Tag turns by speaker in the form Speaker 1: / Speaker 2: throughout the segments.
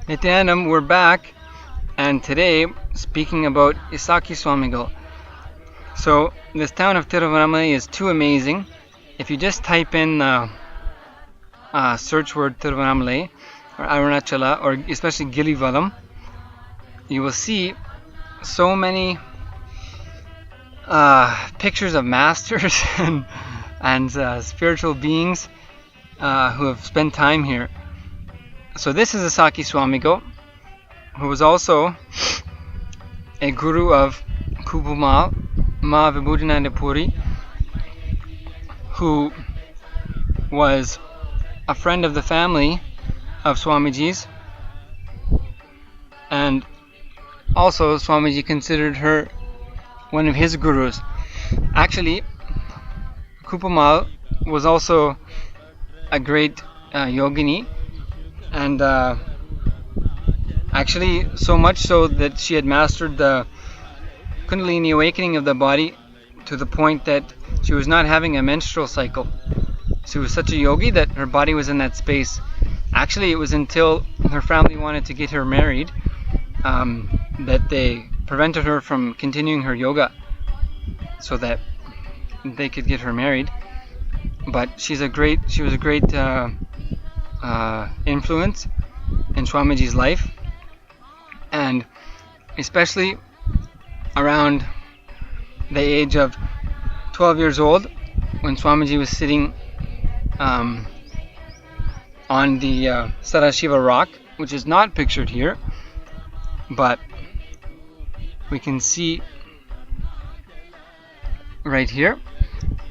Speaker 1: Nithyananda, we're back, and today speaking about Isakki Swamigal. So this town of Tiruvannamalai is too amazing. If you just type in search word Tiruvannamalai or Arunachala or especially Gilivalam, you will see so many pictures of masters and spiritual beings who have spent time here. So this is Isakki Swamigal, who was also a guru of Kupumal, Ma Vibhutinanda Puri, who was a friend of the family of Swamiji's, and also Swamiji considered her one of his gurus. Actually, Kupumal was also a great yogini, and actually so much so that she had mastered the Kundalini awakening of the body to the point that she was not having a menstrual cycle. She was such a yogi that her body was in that space. Actually, it was until her family wanted to get her married that they prevented her from continuing her yoga so that they could get her married. But she was a great influence in Swamiji's life, and especially around the age of 12 years old, when Swamiji was sitting on the Sadashiva rock, which is not pictured here, but we can see right here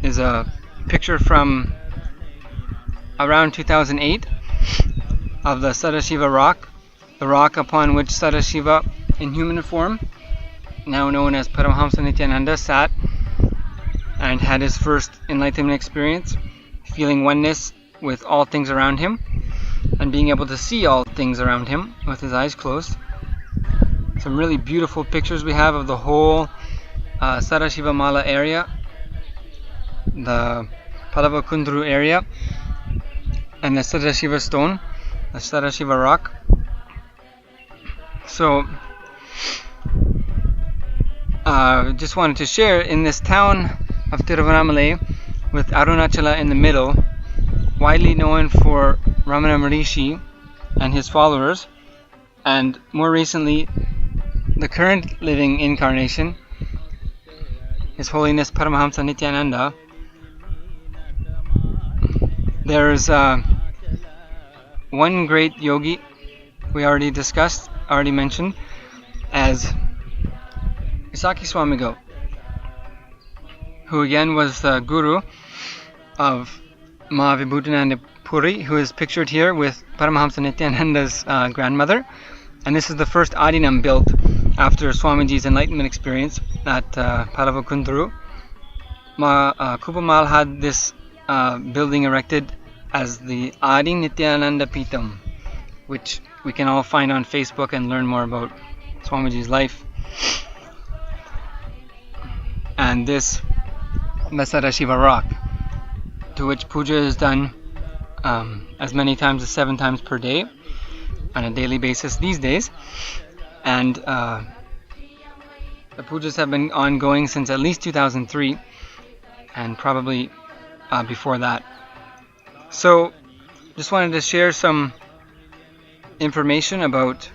Speaker 1: is a picture from around 2008 of the Sadashiva rock, the rock upon which Sadashiva in human form, now known as Paramahamsa Nithyananda, sat and had his first enlightenment experience, feeling oneness with all things around him and being able to see all things around him with his eyes closed. Some really beautiful pictures we have of the whole Sadashiva Mala area, the Palava Kundru area, and the Sadashiva stone, the Sadashiva rock. So just wanted to share, in this town of Tiruvannamalai with Arunachala in the middle, widely known for Ramana Maharishi and his followers, and more recently the current living incarnation, His Holiness Paramahamsa Nithyananda. There's one great yogi we already mentioned, as Isakki Swamigal, who again was the guru of Ma Vibhutinanda Puri, who is pictured here with Paramahamsa Nithyananda's grandmother. And this is the first Adinam built after Swamiji's enlightenment experience at Palava Kundru. Kupumal had this building erected as the Adhi Nithyananda Peetham, which we can all find on Facebook and learn more about Swamiji's life. And this Sadashiva rock, to which puja is done as many times as 7 times per day on a daily basis these days, and the pujas have been ongoing since at least 2003 and probably before that. So just wanted to share some information about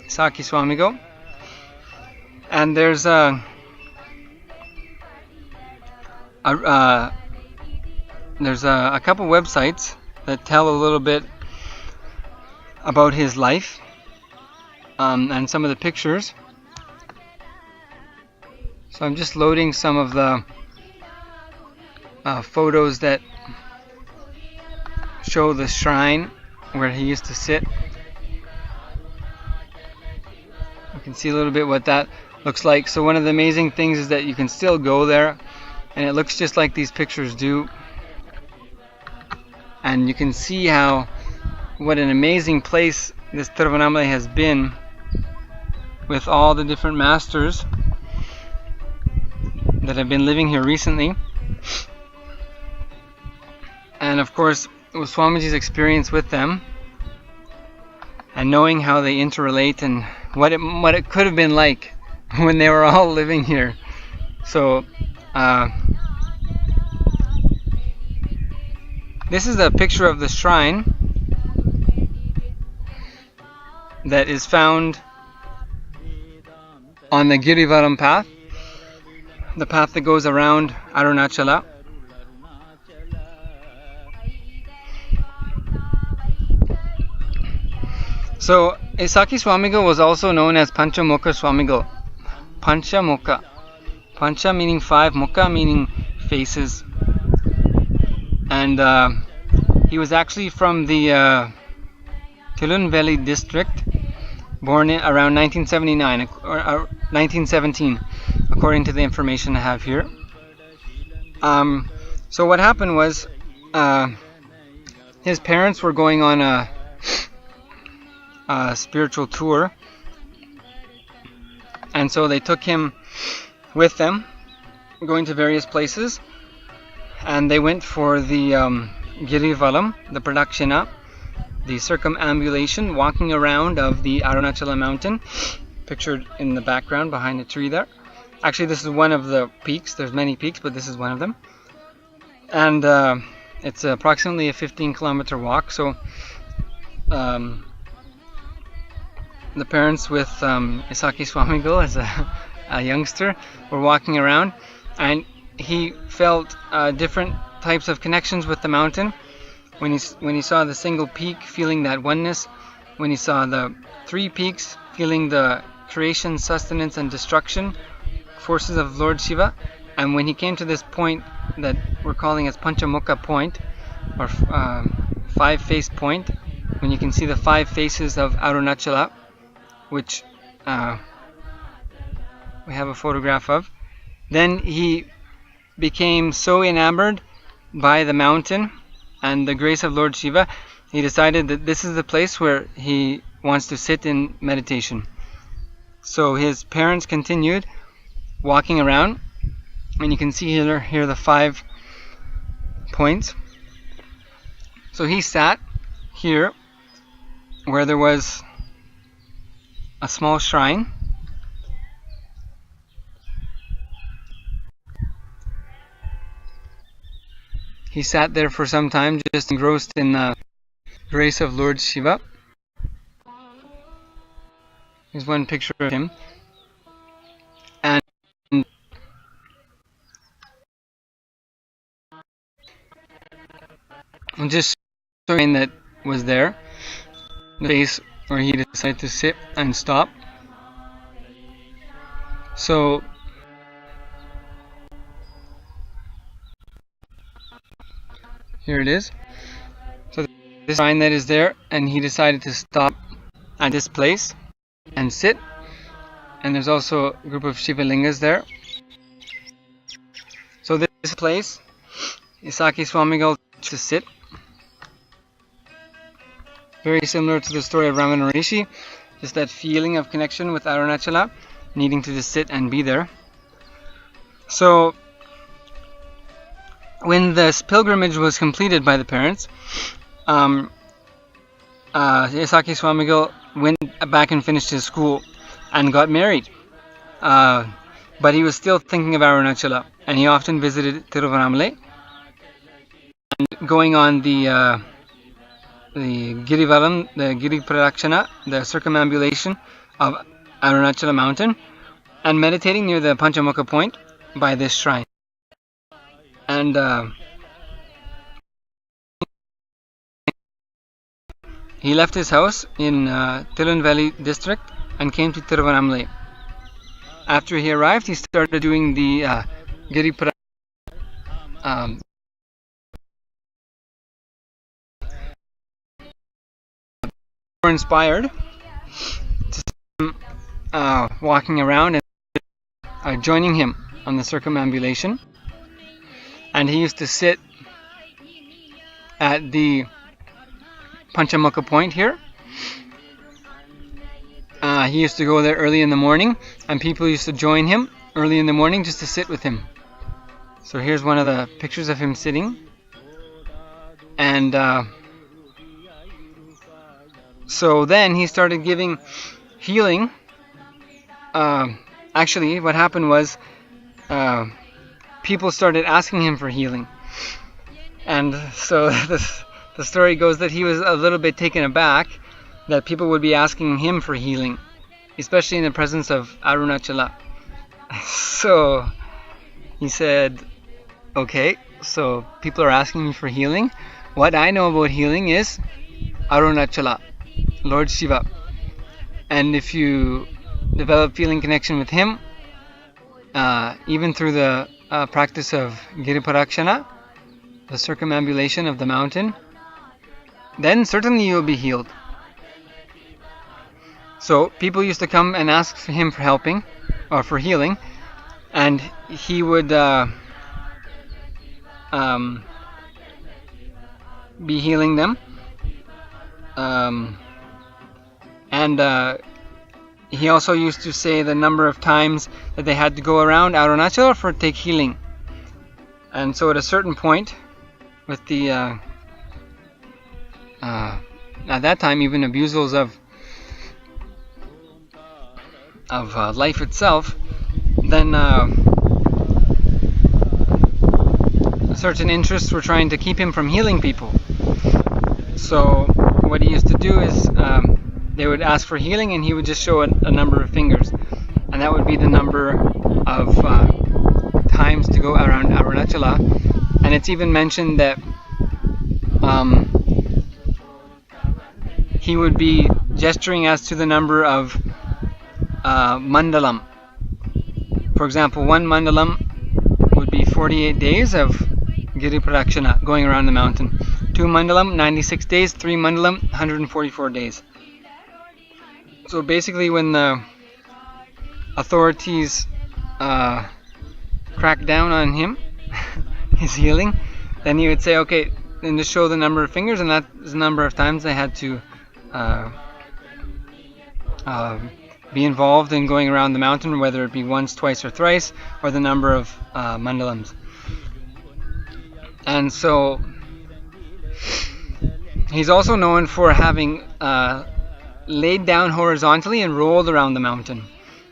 Speaker 1: Isakki Swamigal, and there's a couple websites that tell a little bit about his life and some of the pictures. So I'm just loading some of the photos that show the shrine where he used to sit. You can see a little bit what that looks like. So one of the amazing things is that you can still go there, and it looks just like these pictures do. And you can see what an amazing place this Tiruvannamalai has been, with all the different masters that have been living here recently. And of course, with Swamiji's experience with them, and knowing how they interrelate and what it could have been like when they were all living here. So this is a picture of the shrine that is found on the Girivaram path, the path that goes around Arunachala. So Isakki Swamigal was also known as Panchamukha Swamigal. Panchamukha. Pancha meaning 5, Mukha meaning faces. And he was actually from the Tirunelveli district, born around 1979 or 1917, according to the information I have here. So what happened was his parents were going on a spiritual tour, and so they took him with them, going to various places, and they went for the Girivalam, the Pradakshina, the circumambulation, walking around of the Arunachala mountain, pictured in the background behind a tree there. Actually, this is one of the peaks. There's many peaks, but this is one of them. And it's approximately a 15-kilometer walk. So the parents with Isakki Swamigal as a youngster were walking around, and he felt different types of connections with the mountain. When he saw the single peak, feeling that oneness. When he saw the 3 peaks, feeling the creation, sustenance, and destruction forces of Lord Shiva. And when he came to this point that we're calling as Panchamukha point, or 5-faced point, when you can see the 5 faces of Arunachala, which we have a photograph of, then he became so enamored by the mountain and the grace of Lord Shiva, he decided that this is the place where he wants to sit in meditation. So his parents continued walking around, and you can see here the 5 points. So he sat here where there was a small shrine. He sat there for some time, just engrossed in the grace of Lord Shiva. Here's one picture of him. And just showing that was there, the place where he decided to sit and stop. So here it is. So this sign that is there, and he decided to stop at this place and sit. And there's also a group of Shiva Lingas there. So this place, Isakki Swamigal to sit. Very similar to the story of Ramana Rishi, just that feeling of connection with Arunachala, needing to just sit and be there. So when this pilgrimage was completed by the parents, Isakki Swamigal went back and finished his school and got married. But he was still thinking of Arunachala, and he often visited Tiruvannamalai. And going on the Girivaram, the Giri Pradakshina, the circumambulation of Arunachala mountain, and meditating near the Panchamukha point by this shrine. And he left his house in Tirunelveli district and came to Tiruvannamalai. After he arrived, he started doing the Giri Pradakshina. Were inspired to see him walking around and joining him on the circumambulation, and he used to sit at the Panchamukha point here. He used to go there early in the morning, and people used to join him early in the morning just to sit with him. So here's one of the pictures of him sitting, and So then he started giving healing. Actually, what happened was people started asking him for healing. And so the story goes that he was a little bit taken aback that people would be asking him for healing, especially in the presence of Arunachala. So he said, okay, so people are asking me for healing. What I know about healing is Arunachala, Lord Shiva. And if you develop feeling connection with him, even through the practice of Giriparakshana, the circumambulation of the mountain, then certainly you'll be healed. So people used to come and ask him for helping, or for healing, and he would be healing them. And he also used to say the number of times that they had to go around Arunachala for take healing. And so at a certain point, with the at that time even abusals of life itself, then certain interests were trying to keep him from healing people. So what he used to do is they would ask for healing, and he would just show a number of fingers, and that would be the number of times to go around Arunachala. And it's even mentioned that he would be gesturing as to the number of mandalam. For example, one mandalam would be 48 days of Giri Pradakshina, going around the mountain. 2 mandalam, 96 days. 3 mandalam, 144 days. So basically, when the authorities cracked down on him, his healing, then he would say, okay, then just show the number of fingers, and that's the number of times they had to be involved in going around the mountain, whether it be once, twice, or thrice, or the number of mandalams. And so he's also known for having laid down horizontally and rolled around the mountain.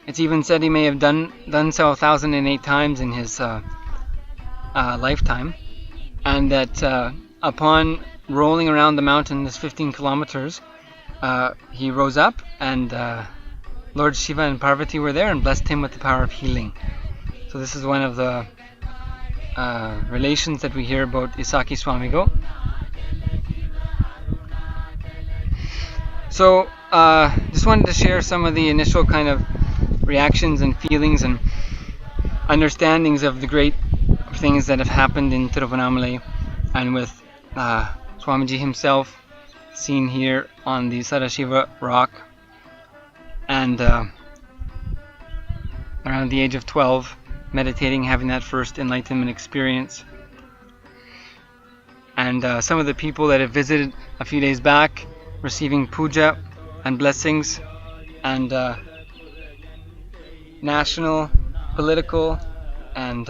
Speaker 1: It's even said he may have done so 1,008 times in his lifetime, and that upon rolling around the mountain, this 15 kilometers, he rose up, and Lord Shiva and Parvati were there and blessed him with the power of healing. So this is one of the relations that we hear about Isakki Swamigal. So just wanted to share some of the initial kind of reactions and feelings and understandings of the great things that have happened in Tiruvannamalai, and with Swamiji himself seen here on the Sadashiva rock, and around the age of 12, meditating, having that first enlightenment experience. And some of the people that have visited a few days back, receiving puja and blessings, and national, political, and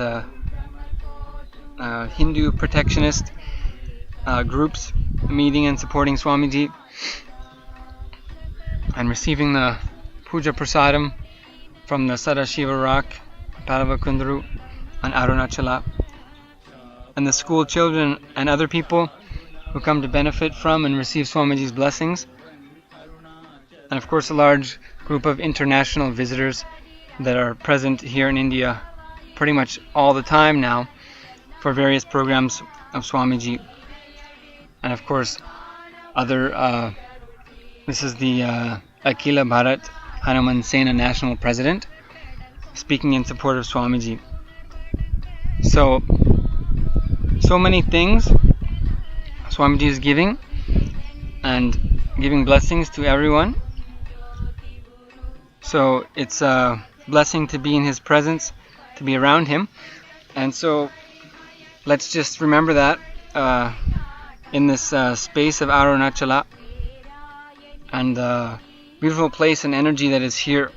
Speaker 1: Hindu protectionist groups meeting and supporting Swamiji, and receiving the puja prasadam from the Sadashiva rock, Palavakundru, on Arunachala, and the school children and other people who come to benefit from and receive Swamiji's blessings, and of course a large group of international visitors that are present here in India pretty much all the time now for various programs of Swamiji. And of course other this is the Akhila Bharat Hanuman Sena National President speaking in support of Swamiji. So many things Swamiji is giving, and giving blessings to everyone. So it's a blessing to be in his presence, to be around him. And so let's just remember that in this space of Arunachala, and the beautiful place and energy that is here,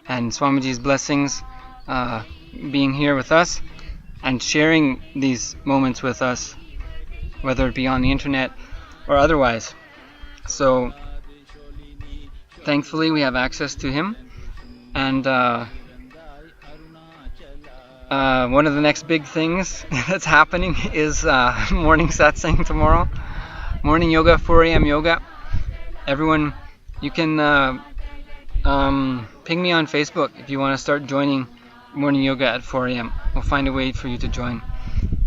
Speaker 1: and Swamiji's blessings being here with us and sharing these moments with us, whether it be on the internet or otherwise. So thankfully we have access to him, and one of the next big things that's happening is morning satsang tomorrow. Morning yoga, 4 a.m. yoga. Everyone, you can ping me on Facebook if you want to start joining morning yoga at 4 a.m. We'll find a way for you to join.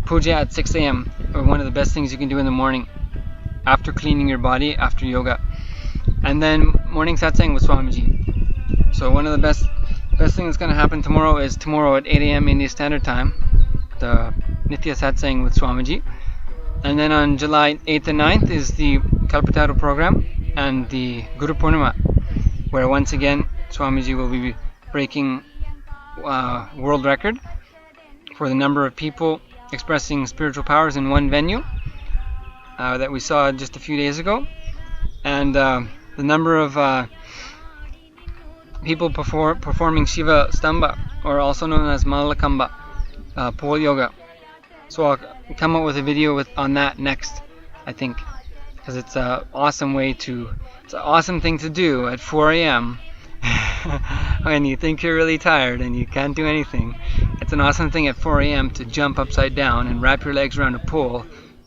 Speaker 1: Puja at 6 a.m. are one of the best things you can do in the morning after cleaning your body, after yoga. And then morning satsang with Swamiji. So one of the best thing that's going to happen tomorrow is tomorrow at 8 a.m. India Standard Time, the Nithya Satsang with Swamiji. And then on July 8th and 9th is the Kalpataru program and the Guru Purnima, where once again Swamiji will be breaking world record for the number of people expressing spiritual powers in one venue that we saw just a few days ago, and the number of people performing Shiva Stamba, or also known as Malakamba, pole yoga. So I'll come up with a video on that next, I think, because it's an awesome it's an awesome thing to do at 4 a.m. when you think you're really tired and you can't do anything. It's an awesome thing at 4 a.m. to jump upside down and wrap your legs around a pole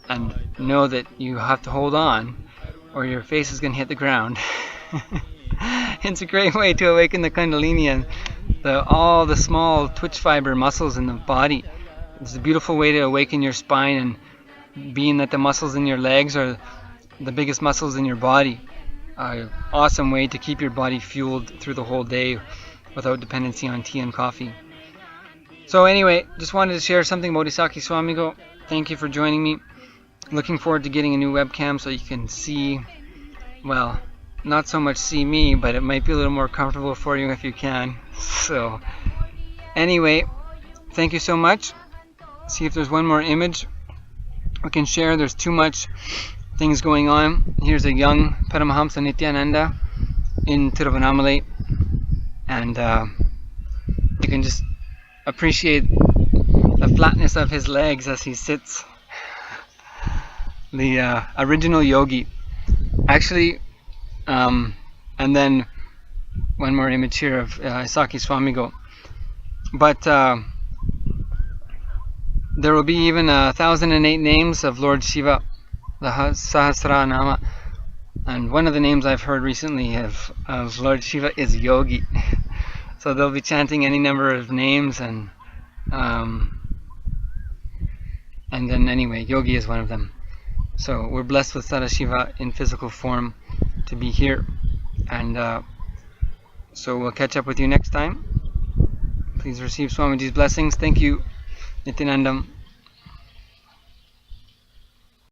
Speaker 1: and know that you have to hold on or your face is going to hit the ground. It's a great way to awaken the Kundalini and all the small twitch fiber muscles in the body. It's a beautiful way to awaken your spine, and being that the muscles in your legs are the biggest muscles in your body, an awesome way to keep your body fueled through the whole day without dependency on tea and coffee. So anyway, just wanted to share something about Isakki Swamigal. Thank you for joining me. Looking forward to getting a new webcam so you can see, well, not so much see me, but it might be a little more comfortable for you if you can. So anyway, thank you so much. See if there's one more image we can share. There's too much things going on. Here's a young Paramahamsa Nithyananda in Tiruvannamalai, and you can just appreciate the flatness of his legs as he sits. The original yogi. Actually, and then one more image here of Isakki Swamigal. But there will be even 1,008 names of Lord Shiva, the Sahasra Nama. And one of the names I've heard recently of Lord Shiva is Yogi. So they'll be chanting any number of names, and then anyway, Yogi is one of them. So we're blessed with Sadashiva in physical form to be here, and so we'll catch up with you next time. Please receive Swamiji's blessings. Thank you, Nithyanandam.